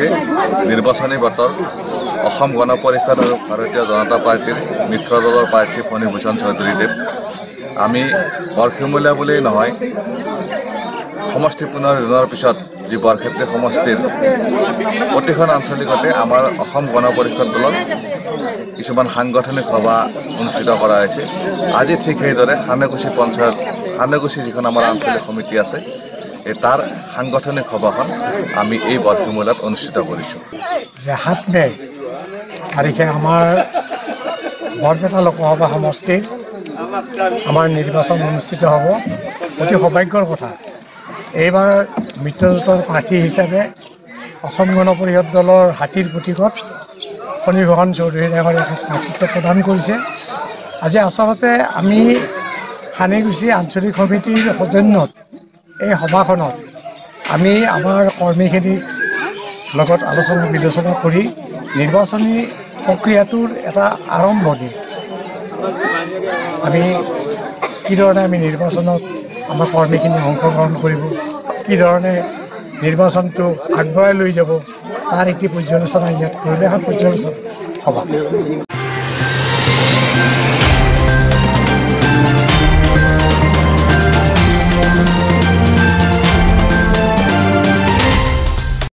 চলিছে নিৰ্বাচনী বতৰ অসম গণ পৰিষদ আৰু ভাৰতীয় জনতা পাৰ্টিৰ মিত্ৰ দলৰ প্ৰাৰ্থী ফণীভূষণ চৌধুৰীদেৱ আমি বৰশিমলীয়া বুলিয়েই নহয় সমষ্টি পুনৰ্নিৰ্মাণৰ পিছত যি বৰক্ষেত্ৰী সমষ্টিৰ প্ৰতিখন আঞ্চলিকতে আমাৰ অসম গণ পৰিষদ দলৰ কিছুমান সাংগঠনিক সভা অনুষ্ঠিত কৰা হৈছে। আজি ঠিক সেইদৰে খানেকুছি পঞ্চায়ত খানেকুছি যিখন আমাৰ আঞ্চলিক সমিতি আছে তাৰ সাংগঠনিক সভাখন আমি এই বৰশিমলীয়াত অনুষ্ঠিত কৰিছোঁ। 7 মে তাৰিখে আমাৰ বৰপেটা লোকসভা সমষ্টিৰ আমাৰ নিৰ্বাচন অনুষ্ঠিত হ'ব। অতি সৌভাগ্যৰ কথা, এইবাৰ মিত্ৰজোঁটৰ প্ৰাৰ্থী হিচাপে অসম গণ পৰিষদ দলৰ হাতীৰ প্ৰতীকত ফণীভূষণ চৌধুৰীদেৱে প্ৰাৰ্থিত্ব প্ৰদান কৰিছে। আজি আচলতে আমি খানেকুছি আঞ্চলিক সমিতিৰ সৌজন্যত এই সভাখনত আমি আমাৰ কৰ্মীখিনিৰ লগত আলোচনা বিলোচনা কৰি নিৰ্বাচনী প্ৰক্ৰিয়াটোৰ এটা আৰম্ভণি আমি কি ধৰণে আমি নিৰ্বাচনত আমাৰ কৰ্মীখিনি অংশগ্ৰহণ কৰিব, কি ধৰণে নিৰ্বাচনটো আগবঢ়াই লৈ যাব তাৰ এটি পৰ্যালোচনা ইয়াত কৰিলে এখন পৰ্যালোচনা সভা।